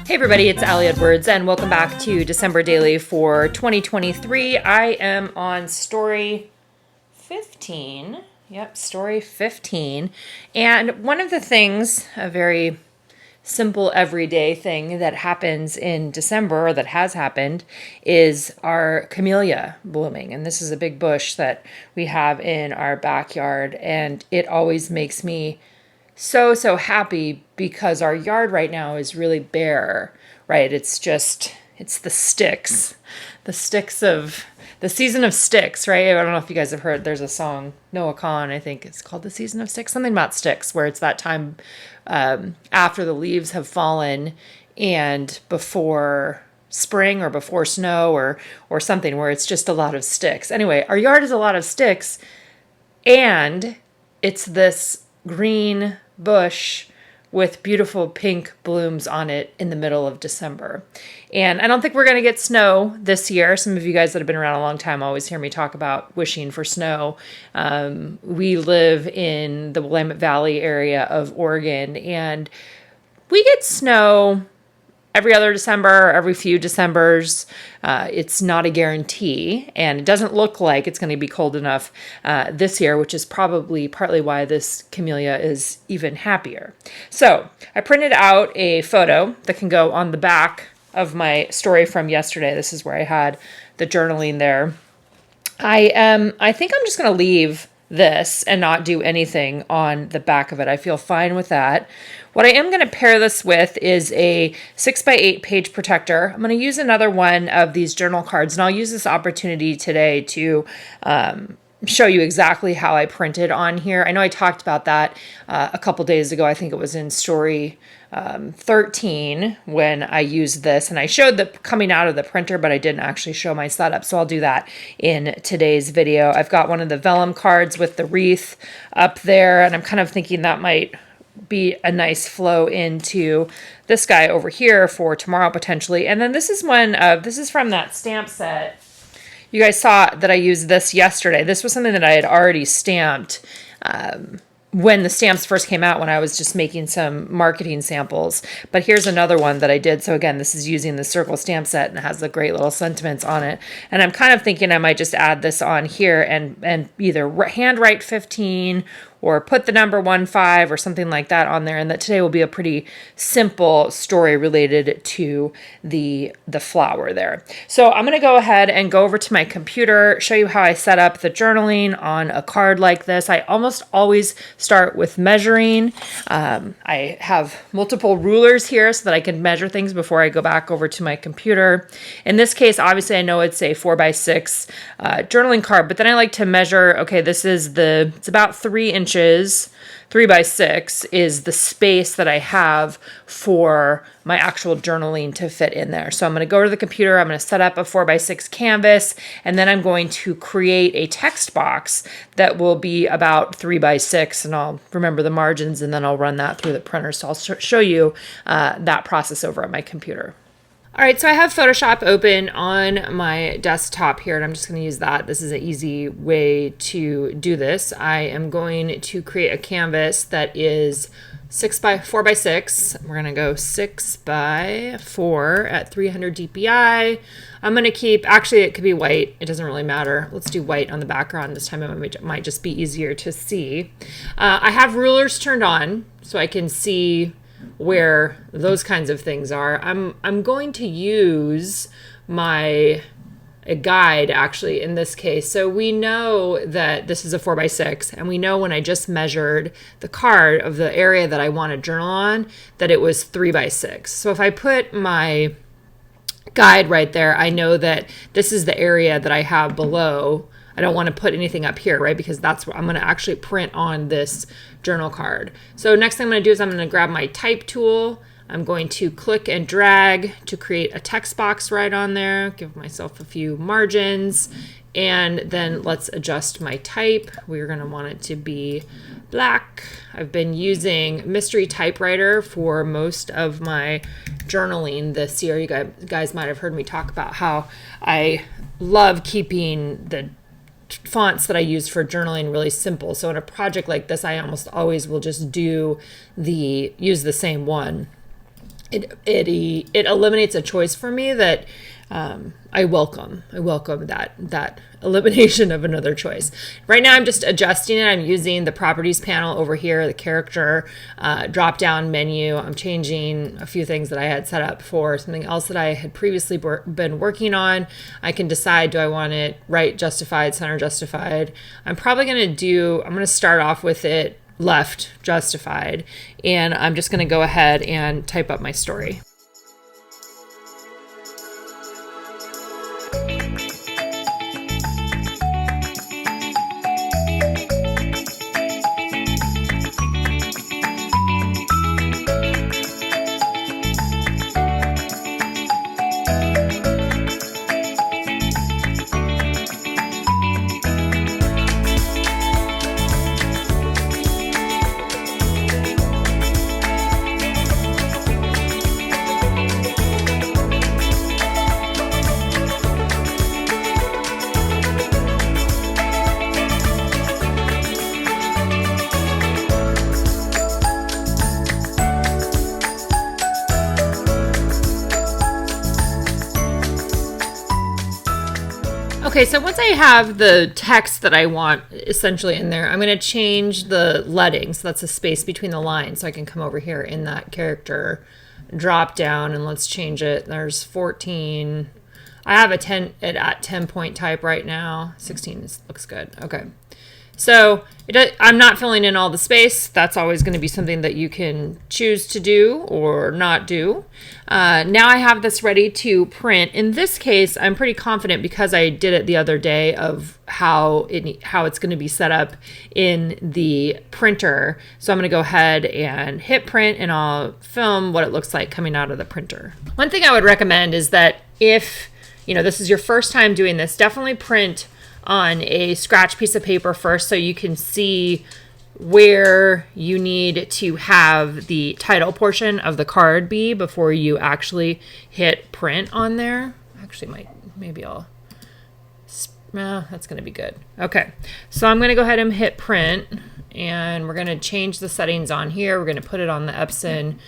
Hey everybody, it's Allie Edwards and welcome back to December Daily for 2023. I am on story 15. Yep, story 15. And one of the things, a very simple everyday thing that happens in December, or that has happened, is our camellia blooming. And this is a big bush that we have in our backyard, and it always makes me so happy because our yard right now is really bare, right? It's the sticks, of the season of sticks, right? I don't know if you guys have heard, there's a song, Noah Kahan, I think it's called The Season of Sticks, something about sticks, where it's that time after the leaves have fallen and before spring or before snow or something, where it's just a lot of sticks. Anyway, our yard is a lot of sticks, and it's this green bush with beautiful pink blooms on it in the middle of December. And I don't think we're going to get snow this year. Some of you guys that have been around a long time always hear me talk about wishing for snow. We live in the Willamette Valley area of Oregon, and we get snow every other December, every few Decembers. It's not a guarantee, and it doesn't look like it's going to be cold enough this year, which is probably partly why this camellia is even happier. So I printed out a photo that can go on the back of my story from yesterday. This is where I had the journaling there. I think I'm just going to leave this and not do anything on the back of it. I feel fine with that. What I am going to pair this with is a 6x8 page protector. I'm going to use another one of these journal cards, and I'll use this opportunity today to show you exactly how I printed on here. I know I talked about that a couple days ago. I think it was in story 13 when I used this, and I showed the coming out of the printer, but I didn't actually show my setup. So I'll do that in today's video. I've got one of the vellum cards with the wreath up there, and I'm kind of thinking that might be a nice flow into this guy over here for tomorrow potentially. And then this is this is from that stamp set. You guys saw that I used this yesterday. This was something that I had already stamped when the stamps first came out, when I was just making some marketing samples. But here's another one that I did. So again, this is using the circle stamp set, and it has the great little sentiments on it. And I'm kind of thinking I might just add this on here and either handwrite 15 or put the number 15 or something like that on there. And that today will be a pretty simple story related to the flower there. So I'm going to go ahead and go over to my computer, show you how I set up the journaling on a card like this. I almost always start with measuring. I have multiple rulers here so that I can measure things before I go back over to my computer. In this case, obviously I know it's a 4x6 journaling card, but then I like to measure, okay, it's about 3 inches. 3x6 is the space that I have for my actual journaling to fit in there. So I'm going to go to the computer, I'm going to set up a 4x6 canvas, and then I'm going to create a text box that will be about 3x6, and I'll remember the margins, and then I'll run that through the printer. So I'll show you that process over at my computer. All right, so I have Photoshop open on my desktop here, and I'm just going to use that. This is an easy way to do this. I am going to create a canvas that is 4x6. We're going to go 6x4 at 300 dpi. I'm going to keep, actually it could be white. It doesn't really matter. Let's do white on the background. This time it might just be easier to see. I have rulers turned on so I can see where those kinds of things are. I'm going to use a guide actually in this case. So we know that this is a 4x6, and we know when I just measured the card of the area that I want to journal on that it was 3x6. So if I put my guide right there, I know that this is the area that I have below. I don't want to put anything up here, right? Because that's what I'm going to actually print on this journal card. So next thing I'm going to do is I'm going to grab my type tool. I'm going to click and drag to create a text box right on there, give myself a few margins, and then let's adjust my type. We're going to want it to be black. I've been using Mystery Typewriter for most of my journaling this year. You guys might have heard me talk about how I love keeping the fonts that I use for journaling really simple. So in a project like this, I almost always will just use the same one. it eliminates a choice for me that I welcome. I welcome that elimination of another choice. Right now, I'm just adjusting it. I'm using the properties panel over here, the character drop down menu. I'm changing a few things that I had set up for something else that I had previously been working on. I can decide, do I want it right justified, center justified? I'm going to start off with it left justified, and I'm just going to go ahead and type up my story. Okay, so once I have the text that I want essentially in there, I'm going to change the leading. So that's a space between the lines. So I can come over here in that character drop down, and let's change it. There's 14. I have at 10 point type right now. 16 looks good. Okay. So I'm not filling in all the space. That's always going to be something that you can choose to do or not do. Now I have this ready to print. In this case, I'm pretty confident because I did it the other day of how it's going to be set up in the printer. So I'm going to go ahead and hit print, and I'll film what it looks like coming out of the printer. One thing I would recommend is that if this is your first time doing this, definitely print on a scratch piece of paper first so you can see where you need to have the title portion of the card be before you actually hit print on there. Actually, that's going to be good. Okay, so I'm going to go ahead and hit print, and we're going to change the settings on here. We're going to put it on the Epson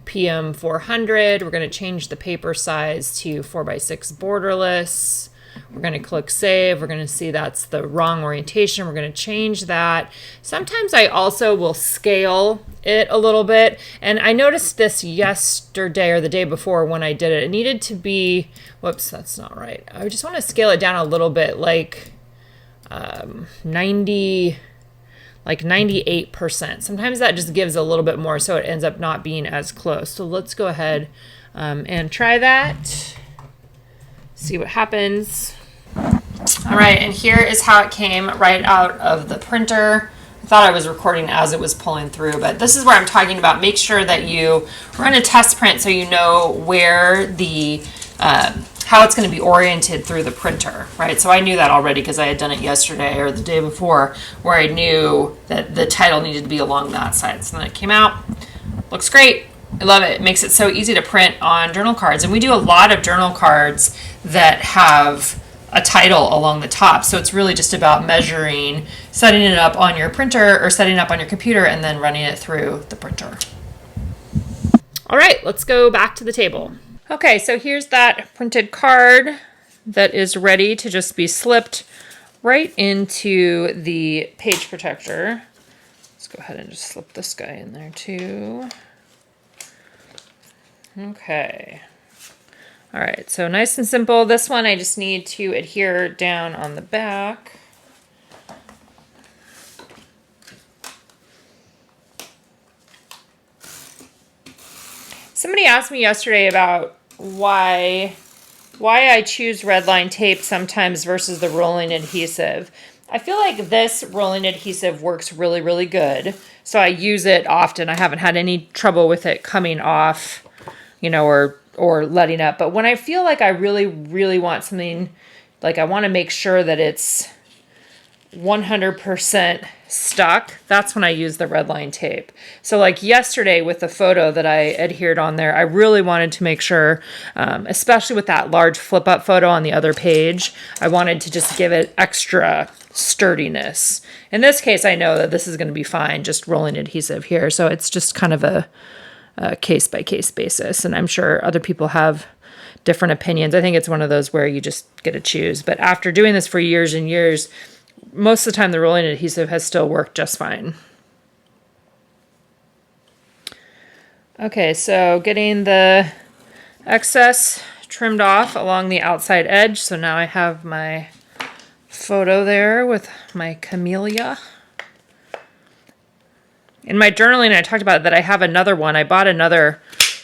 PM400. We're going to change the paper size to 4x6 borderless. We're going to click save. We're going to see that's the wrong orientation. We're going to change that. Sometimes I also will scale it a little bit. And I noticed this yesterday or the day before when I did it. It needed to be, whoops, that's not right. I just want to scale it down a little bit, like 98%. Sometimes that just gives a little bit more, so it ends up not being as close. So let's go ahead and try that. See what happens. All right, and here is how it came right out of the printer. I thought I was recording as it was pulling through, but this is where I'm talking about. Make sure that you run a test print so you know where the how it's going to be oriented through the printer, right? So I knew that already because I had done it yesterday or the day before, where I knew that the title needed to be along that side. So then it came out. Looks great. I love it. It makes it so easy to print on journal cards. And we do a lot of journal cards that have a title along the top. So it's really just about measuring, setting it up on your printer or setting it up on your computer and then running it through the printer. All right, let's go back to the table. Okay, so here's that printed card that is ready to just be slipped right into the page protector. Let's go ahead and just slip this guy in there too. Okay. All right, so nice and simple. This one I just need to adhere down on the back. Somebody asked me yesterday about why I choose red line tape sometimes versus the rolling adhesive. I feel like this rolling adhesive works really, really good. So I use it often. I haven't had any trouble with it coming off, or letting up. But when I feel like I really, really want something, like I want to make sure that it's 100% stuck, that's when I use the red line tape. So like yesterday with the photo that I adhered on there, I really wanted to make sure, especially with that large flip up photo on the other page, I wanted to just give it extra sturdiness. In this case, I know that this is going to be fine, just rolling adhesive here. So it's just kind of a case-by-case basis. And I'm sure other people have different opinions. I think it's one of those where you just get to choose. But after doing this for years and years, most of the time the rolling adhesive has still worked just fine. Okay, so getting the excess trimmed off along the outside edge. So now I have my photo there with my camellia. In my journaling, I talked about that I have another one. I bought another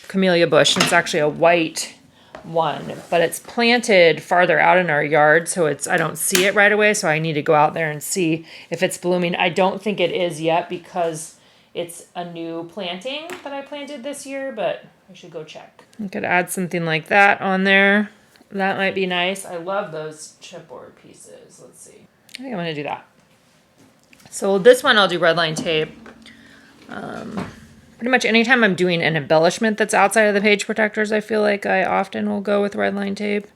camellia bush, and it's actually a white one, but it's planted farther out in our yard, so I don't see it right away, so I need to go out there and see if it's blooming. I don't think it is yet because it's a new planting that I planted this year, but I should go check. I could add something like that on there. That might be nice. I love those chipboard pieces. Let's see. I think I'm going to do that. So this one I'll do redline tape. Pretty much anytime I'm doing an embellishment that's outside of the page protectors, I feel like I often will go with redline tape.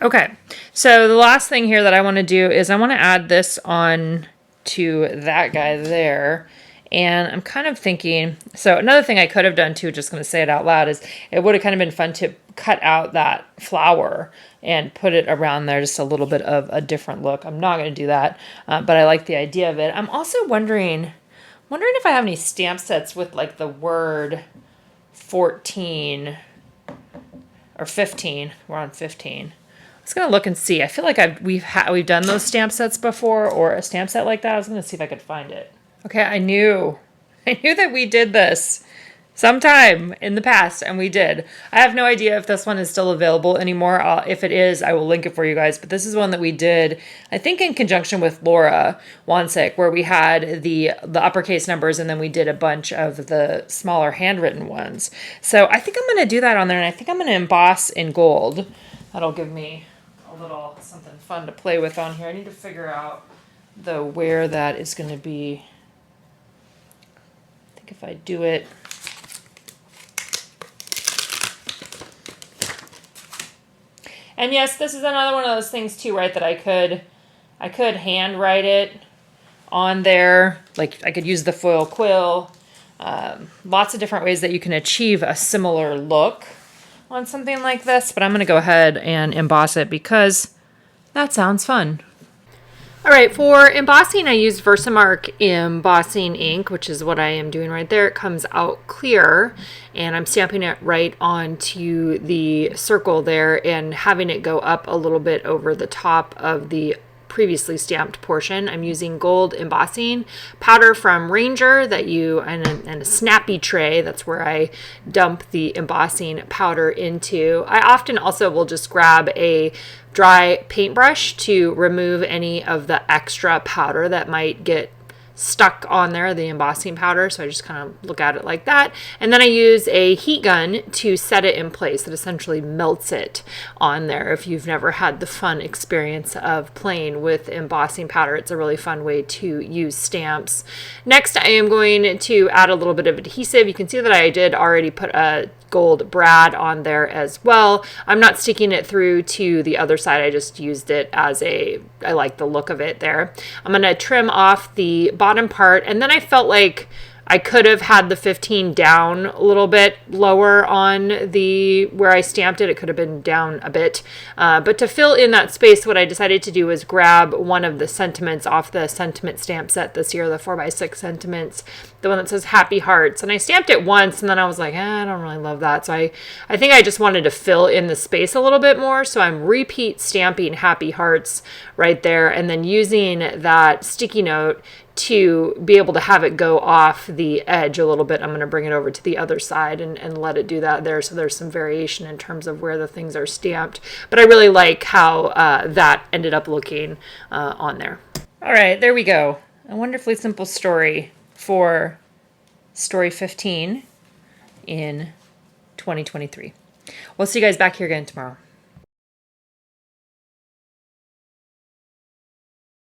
Okay, so the last thing here that I want to do is I want to add this on to that guy there. And I'm kind of thinking, so another thing I could have done too, just going to say it out loud, is it would have kind of been fun to cut out that flower and put it around there, just a little bit of a different look. I'm not going to do that, but I like the idea of it. I'm also wondering if I have any stamp sets with like the word 14 or 15. We're on 15. I was gonna look and see. I feel like we've done those stamp sets before, or a stamp set like that. I was gonna see if I could find it. Okay, I knew that we did this sometime in the past, and we did. I have no idea if this one is still available anymore. If it is, I will link it for you guys. But this is one that we did, I think, in conjunction with Laura Wansick, where we had the uppercase numbers, and then we did a bunch of the smaller handwritten ones. So I think I'm gonna do that on there, and I think I'm gonna emboss in gold. That'll give me a little something fun to play with on here. I need to figure out where that is going to be. I think if I do it, and yes, this is another one of those things too, right? That I could handwrite it on there. Like I could use the foil quill. Lots of different ways that you can achieve a similar look on something like this, but I'm going to go ahead and emboss it because that sounds fun. All right, for embossing, I used Versamark embossing ink, which is what I am doing right there. It comes out clear, and I'm stamping it right onto the circle there and having it go up a little bit over the top of the previously stamped portion. I'm using gold embossing powder from Ranger and a snappy tray. That's where I dump the embossing powder into. I often also will just grab a dry paintbrush to remove any of the extra powder that might get stuck on there, the embossing powder. So I just kind of look at it like that. And then I use a heat gun to set it in place. It essentially melts it on there. If you've never had the fun experience of playing with embossing powder, it's a really fun way to use stamps. Next, I am going to add a little bit of adhesive. You can see that I did already put a gold brad on there as well. I'm not sticking it through to the other side. I just used it as I like the look of it there. I'm going to trim off the bottom part, and then I felt like I could have had the 15 down a little bit lower on where I stamped it. It could have been down a bit. But to fill in that space, what I decided to do was grab one of the sentiments off the sentiment stamp set this year, the 4x6 sentiments, the one that says Happy Hearts. And I stamped it once, and then I was like, I don't really love that. So I think I just wanted to fill in the space a little bit more. So I'm repeat stamping Happy Hearts right there, and then using that sticky note to be able to have it go off the edge a little bit. I'm going to bring it over to the other side and let it do that there. So there's some variation in terms of where the things are stamped. But I really like how that ended up looking on there. All right, there we go. A wonderfully simple story for story 15 in 2023. We'll see you guys back here again tomorrow.